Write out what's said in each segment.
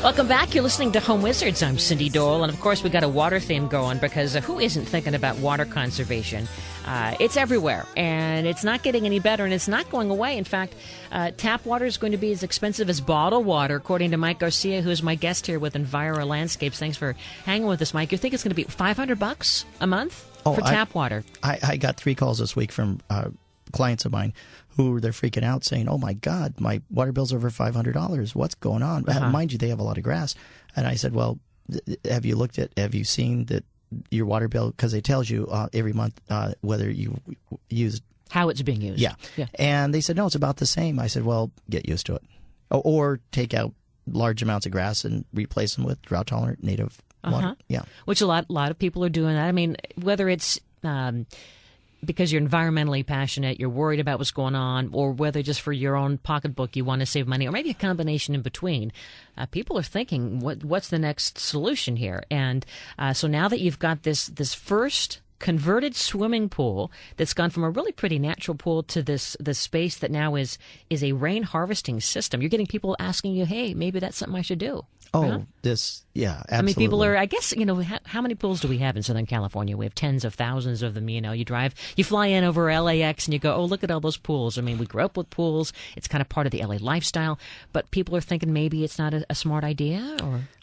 Welcome back. You're listening to Home Wizards. I'm Cindy Dole, and of course we got a water theme going because who isn't thinking about water conservation? It's everywhere, and it's not getting any better, and it's not going away. In fact, tap water is going to be as expensive as bottled water, according to Mike Garcia, who is my guest here with Enviro Landscapes. Thanks for hanging with us, Mike. You think it's going to be $500 a month for tap water? I got 3 calls this week from clients of mine who they're freaking out saying, oh, my God, my water bill's over $500. What's going on? Mind you, they have a lot of grass. And I said, well, have you seen that your water bill, because it tells you every month whether you use how it's being used. Yeah. And they said, no, it's about the same. I said, well, get used to it. Or take out large amounts of grass and replace them with drought-tolerant native water. Yeah. Which a lot of people are doing that. I mean, whether it's because you're environmentally passionate, you're worried about what's going on, or whether just for your own pocketbook you want to save money, or maybe a combination in between. People are thinking, what's the next solution here? And so now that you've got this first converted swimming pool that's gone from a really pretty natural pool to this space that now is a rain harvesting system, you're getting people asking you, hey, maybe that's something I should do. Oh, huh? Yeah, absolutely. I mean, people are, I guess, how many pools do we have in Southern California? We have tens of thousands of them. You fly in over LAX and you go, oh, look at all those pools. I mean, we grew up with pools. It's kind of part of the LA lifestyle. But people are thinking maybe it's not a smart idea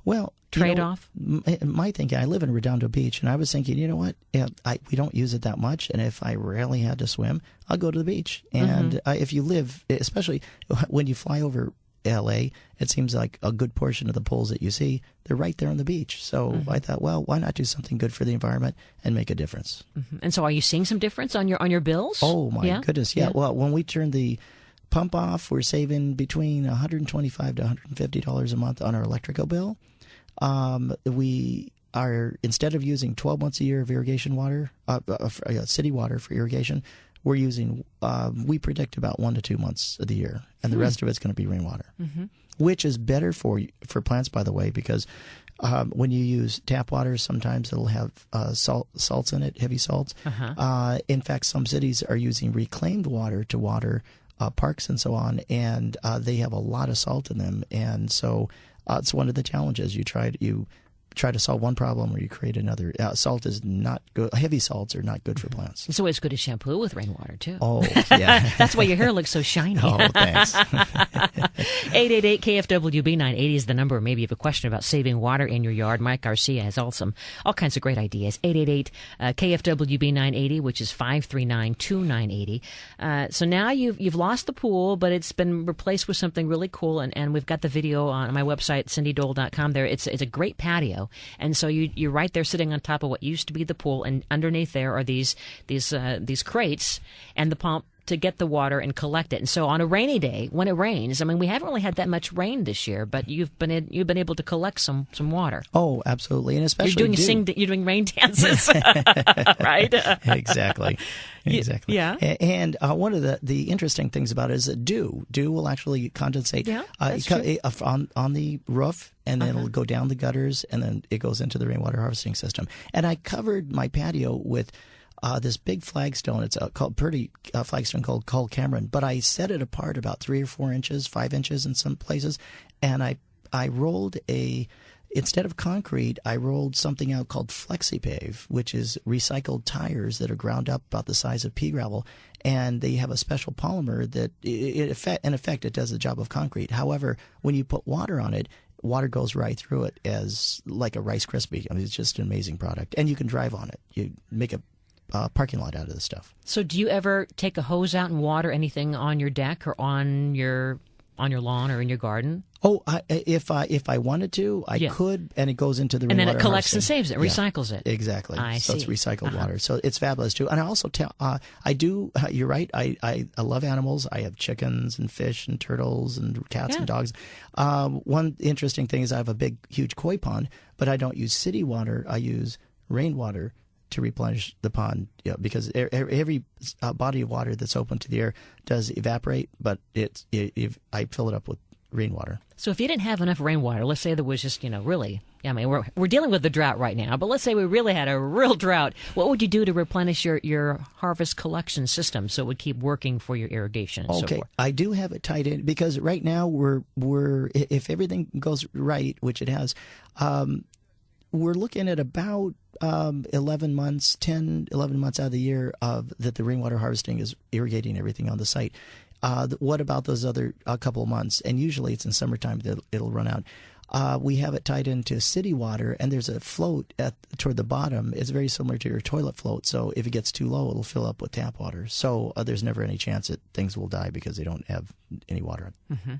or trade-off? My thinking, I live in Redondo Beach, and I was thinking, you know what? We don't use it that much, and if I rarely had to swim, I'll go to the beach. And if you live, especially when you fly over LA, it seems like a good portion of the pools that you see, they're right there on the beach. So I thought, well, why not do something good for the environment and make a difference? And so are you seeing some difference on your bills? Oh, my goodness. Yeah. Well, when we turn the pump off, we're saving between $125 to $150 a month on our electrical bill. We are, instead of using 12 months a year of irrigation water, city water for irrigation, we're using, we predict about 1 to 2 months of the year, and the rest of it's going to be rainwater, which is better for plants, by the way, because when you use tap water, sometimes it'll have salts in it, heavy salts. In fact, some cities are using reclaimed water to water parks and so on, and they have a lot of salt in them, and so it's one of the challenges. You try to solve one problem or you create another. Salt is not good. Heavy salts are not good for plants. It's always good to shampoo with rainwater, too. Oh, yeah. That's why your hair looks so shiny. Oh, thanks. 888-KFWB-980 is the number. Maybe you have a question about saving water in your yard. Mike Garcia has all kinds of great ideas. 888-KFWB-980, which is 539-2980. So now you've lost the pool, but it's been replaced with something really cool, and we've got the video on my website, cindydole.com. There, it's a great patio. And so you're right there sitting on top of what used to be the pool, and underneath there are these crates and the pump to get the water and collect it. And so on a rainy day, when it rains, I mean, we haven't really had that much rain this year, but you've been able to collect some water. Oh, absolutely, and especially you're doing rain dances, right? Exactly. Yeah. And one of the interesting things about it is that dew will actually condensate on the roof, and then it'll go down the gutters, and then it goes into the rainwater harvesting system. And I covered my patio with this big flagstone. It's a pretty flagstone called Cameron, but I set it apart about 3 or 4 inches, 5 inches in some places, and I rolled instead of concrete, I rolled something out called FlexiPave, which is recycled tires that are ground up about the size of pea gravel, and they have a special polymer that, in effect, it does the job of concrete. However, when you put water on it, water goes right through it as like a Rice Krispie. I mean, it's just an amazing product, and you can drive on it. You make a parking lot out of this stuff. So do you ever take a hose out and water anything on your deck or on your lawn or in your garden? Oh, if I wanted to, I could, and it goes into the rainwater. And then it collects harvesting. And saves it, recycles it. Exactly. So it's recycled water. So it's fabulous too. And I also I do. You're right. I love animals. I have chickens and fish and turtles and cats and dogs. One interesting thing is I have a huge koi pond, but I don't use city water. I use rainwater to replenish the pond, because every body of water that's open to the air does evaporate, but I fill it up with rainwater. So if you didn't have enough rainwater, let's say there was just, really, I mean, we're dealing with the drought right now, but let's say we really had a real drought. What would you do to replenish your harvest collection system so it would keep working for your irrigation and so forth? I do have it tied in because right now we're if everything goes right, which it has, we're looking at about 11 months out of the year that the rainwater harvesting is irrigating everything on the site. What about those other couple of months? And usually it's in summertime that it'll run out. We have it tied into city water, and there's a float toward the bottom. It's very similar to your toilet float. So if it gets too low, it'll fill up with tap water. So there's never any chance that things will die because they don't have any water. Mm-hmm.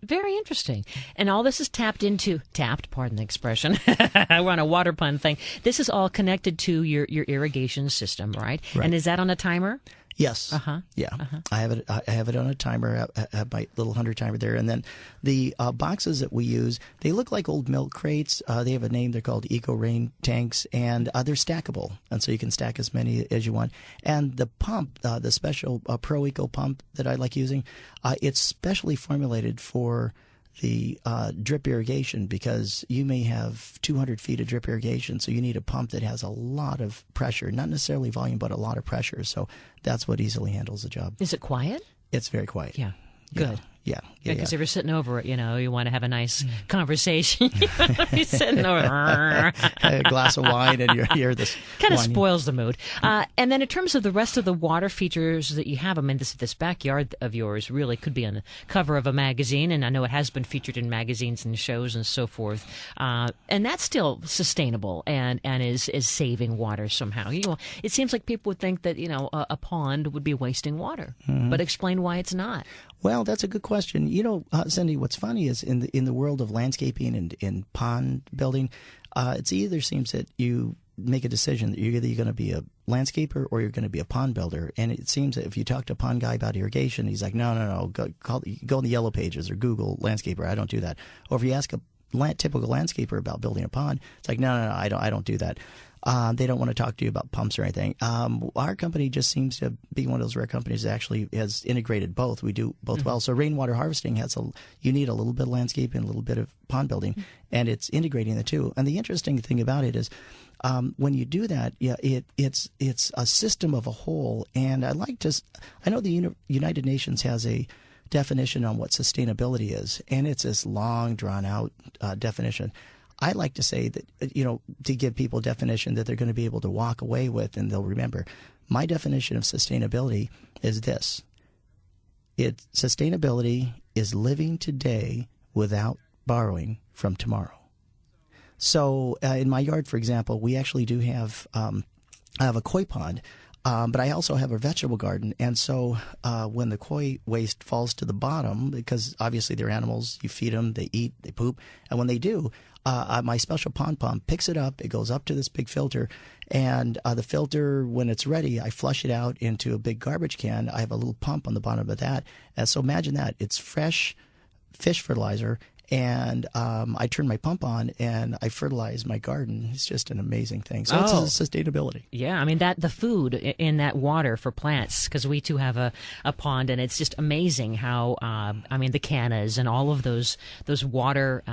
Very interesting. And all this is pardon the expression. We're on a water pun thing. This is all connected to your irrigation system, right? And is that on a timer? Yes. Yeah. I have it on a timer. I have my little 100 timer there. And then the boxes that we use, they look like old milk crates. They have a name. They're called Eco Rain tanks, and they're stackable. And so you can stack as many as you want. And the pump, the special Pro Eco pump that I like using, it's specially formulated for the drip irrigation, because you may have 200 feet of drip irrigation, so you need a pump that has a lot of pressure, not necessarily volume, but a lot of pressure. So that's what easily handles the job. Is it quiet? It's very quiet. Yeah. Good. Yeah. Because if you're sitting over it, you want to have a nice conversation. You're sitting over a glass of wine, and you hear this. Kind of spoils the mood. And then in terms of the rest of the water features that you have, I mean, this backyard of yours really could be on the cover of a magazine, and I know it has been featured in magazines and shows and so forth. And that's still sustainable and is saving water somehow. It seems like people would think that a pond would be wasting water, but explain why it's not. Well, that's a good question. Cindy, what's funny is in the world of landscaping and in pond building, it either seems that you make a decision that you're either going to be a landscaper or you're going to be a pond builder. And it seems that if you talk to a pond guy about irrigation, he's like, no, go in the yellow pages or Google landscaper. I don't do that. Or if you ask a typical landscaper about building a pond, it's like, no, I don't do that. They don't want to talk to you about pumps or anything. Our company just seems to be one of those rare companies that actually has integrated both. We do both well. So rainwater harvesting you need a little bit of landscape and a little bit of pond building, and it's integrating the two. And the interesting thing about it is when you do that, it's a system of a whole. And I know the United Nations has a definition on what sustainability is, and it's this long, drawn-out definition. I like to say that, to give people a definition that they're going to be able to walk away with and they'll remember. My definition of sustainability is this. Sustainability is living today without borrowing from tomorrow. So in my yard, for example, we actually do have I have a koi pond. But I also have a vegetable garden, and so when the koi waste falls to the bottom, because obviously they're animals, you feed them, they eat, they poop, and when they do, my special pond pump picks it up, it goes up to this big filter, and the filter, when it's ready, I flush it out into a big garbage can. I have a little pump on the bottom of that, and so imagine that. It's fresh fish fertilizer, and I turn my pump on and I fertilize my garden. It's just an amazing thing. So it's sustainability. Yeah, I mean the food in that water for plants, because we too have a pond, and it's just amazing how the cannas and all of those water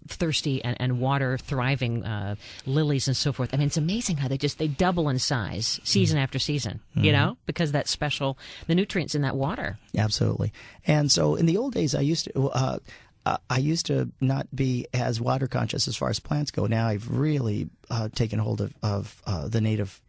thirsty and water thriving lilies and so forth. I mean, it's amazing how they double in size season after season. Because that's the nutrients in that water. Absolutely. And so in the old days, I used to not be as water conscious as far as plants go. Now I've really taken hold of the native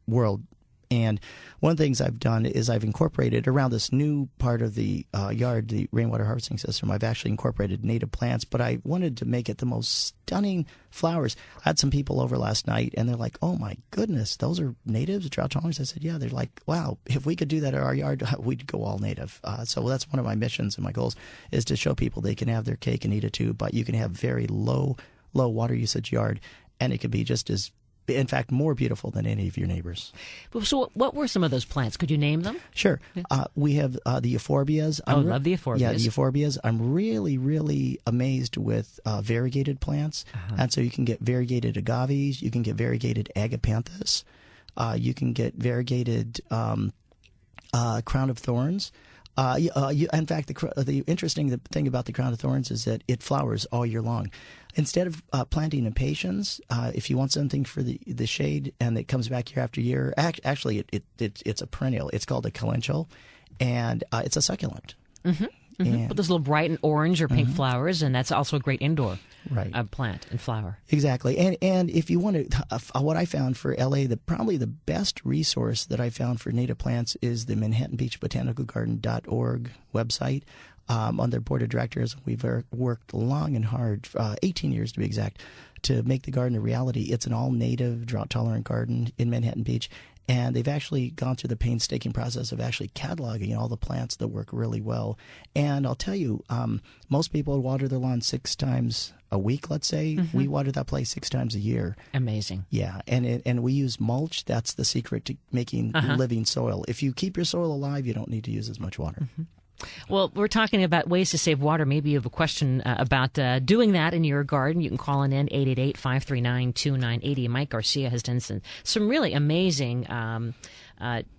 world. And one of the things I've done is I've incorporated around this new part of the yard, the rainwater harvesting system, I've actually incorporated native plants, but I wanted to make it the most stunning flowers. I had some people over last night, and they're like, oh, my goodness, those are natives, drought tolerance? I said, yeah. They're like, wow, if we could do that at our yard, we'd go all native. So that's one of my missions and my goals, is to show people they can have their cake and eat it too, but you can have very low water usage yard, and it can be just as, in fact, more beautiful than any of your neighbors. So what were some of those plants? Could you name them? Sure. We have the euphorbias. I love the euphorbias. Yeah, the euphorbias. I'm really, really amazed with variegated plants. And so you can get variegated agaves. You can get variegated agapanthus. You can get variegated crown of thorns. In fact, the interesting thing about the crown of thorns is that it flowers all year long. Instead of planting impatiens, if you want something for the shade and it comes back year after year, actually it's a perennial. It's called a calendula, and it's a succulent. Mm-hmm. Mm-hmm. But those little bright and orange or pink flowers, and that's also a great indoor plant and flower. Exactly. And if you want to, what I found for LA, probably the best resource that I found for native plants is the Manhattan Beach Botanical Garden.org website. On their board of directors, we've worked long and hard, 18 years to be exact, to make the garden a reality. It's an all-native, drought-tolerant garden in Manhattan Beach, and they've actually gone through the painstaking process of actually cataloging all the plants that work really well. And I'll tell you, most people water their lawn 6 times a week, let's say. Mm-hmm. We water that place 6 times a year. Amazing. Yeah, and we use mulch. That's the secret to making living soil. If you keep your soil alive, you don't need to use as much water. Mm-hmm. Well, we're talking about ways to save water. Maybe you have a question about doing that in your garden. You can call in 888-539-2980. Mike Garcia has done some really amazing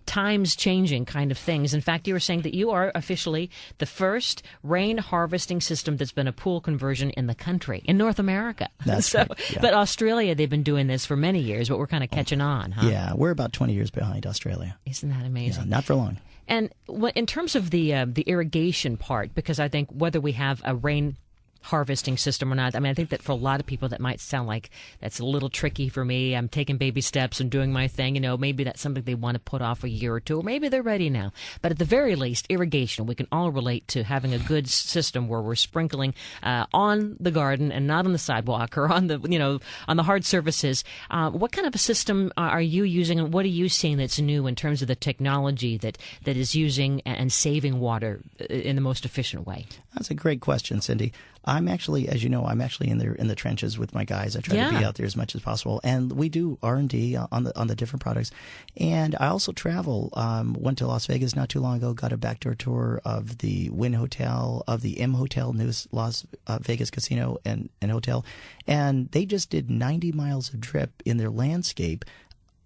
times-changing kind of things. In fact, you were saying that you are officially the first rain harvesting system that's been a pool conversion in the country, in North America. That's right. Yeah. But Australia, they've been doing this for many years, but we're kind of catching on, huh? Yeah, we're about 20 years behind Australia. Isn't that amazing? Yeah, not for long. And in terms of the irrigation part, because I think whether we have a rain harvesting system or not, I mean, I think that for a lot of people that might sound like that's a little tricky for me. I'm taking baby steps and doing my thing. Maybe that's something they want to put off a year or two, or maybe they're ready now. But at the very least, irrigation, we can all relate to having a good system where we're sprinkling on the garden and not on the sidewalk or on the, on the hard surfaces. What kind of a system are you using, and what are you seeing that's new in terms of the technology that is using and saving water in the most efficient way? That's a great question, Cindy. I'm actually, as you know, in the trenches with my guys. I try to be out there as much as possible, and we do R&D on the different products. And I also travel. Went to Las Vegas not too long ago. Got a backdoor tour of the Wynn Hotel, of the M Hotel, newest Las Vegas casino and hotel, and they just did 90 miles of drip in their landscape,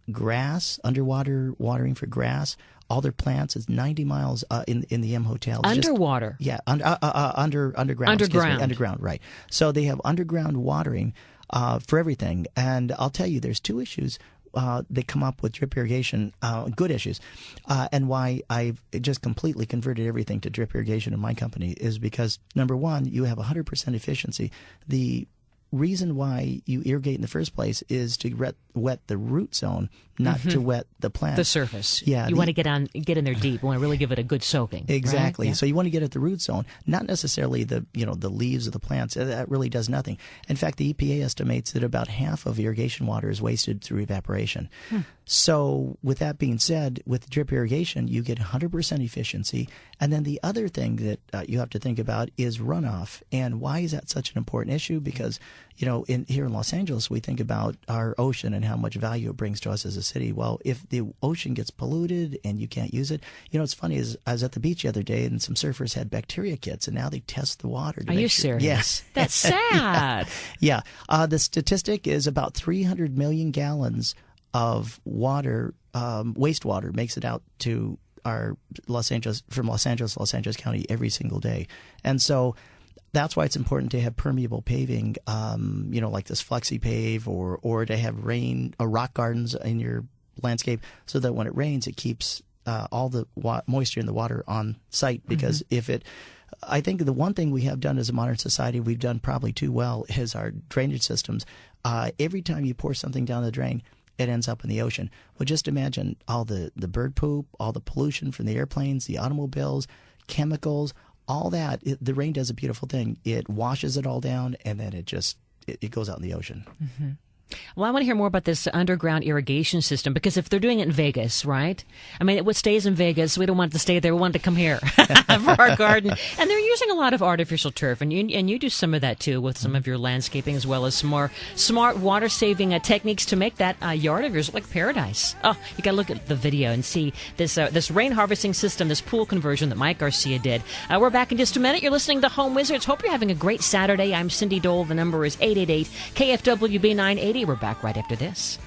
grass, underwater watering for grass. All their plants is 90 miles in the M Hotel. It's underwater? Underground. Underground, right. So they have underground watering for everything. And I'll tell you, there's 2 issues that come up with drip irrigation, good issues. And why I've just completely converted everything to drip irrigation in my company is because, number one, you have 100% efficiency. The reason why you irrigate in the first place is to wet the root zone, not to wet the plant. The surface. Yeah. You want to get in there deep. You want to really give it a good soaking. Exactly. Right? Yeah. So you want to get at the root zone, not necessarily the leaves of the plants. That really does nothing. In fact, the EPA estimates that about half of irrigation water is wasted through evaporation. So with that being said, with drip irrigation, you get 100% efficiency. And then the other thing that you have to think about is runoff. And why is that such an important issue? Because, here in Los Angeles, we think about our ocean and how much value it brings to us as a city. Well, if the ocean gets polluted and you can't use it, it's funny, is I was at the beach the other day and some surfers had bacteria kits, and now they test the water. Are you serious? Yes. That's sad. Yeah. The statistic is about 300 million gallons of water, wastewater, makes it out to our Los Angeles County every single day. And so that's why it's important to have permeable paving, like this flexi pave, or to have rock gardens in your landscape, so that when it rains, it keeps all the moisture in the water on site. Because I think the one thing we have done as a modern society, we've done probably too well, is our drainage systems. Every time you pour something down the drain, it ends up in the ocean. Well, just imagine all the bird poop, all the pollution from the airplanes, the automobiles, chemicals, all that. The rain does a beautiful thing. It washes it all down, and then it goes out in the ocean. Mm-hmm. Well, I want to hear more about this underground irrigation system, because if they're doing it in Vegas, right? I mean, it stays in Vegas. We don't want it to stay there. We want it to come here for our garden. And they're using a lot of artificial turf, and you do some of that too with some of your landscaping, as well as some more smart water-saving techniques to make that yard of yours look like paradise. Oh, you got to look at the video and see this rain harvesting system, this pool conversion that Mike Garcia did. We're back in just a minute. You're listening to Home Wizards. Hope you're having a great Saturday. I'm Cindy Dole. The number is 888-KFWB 980. We're back right after this.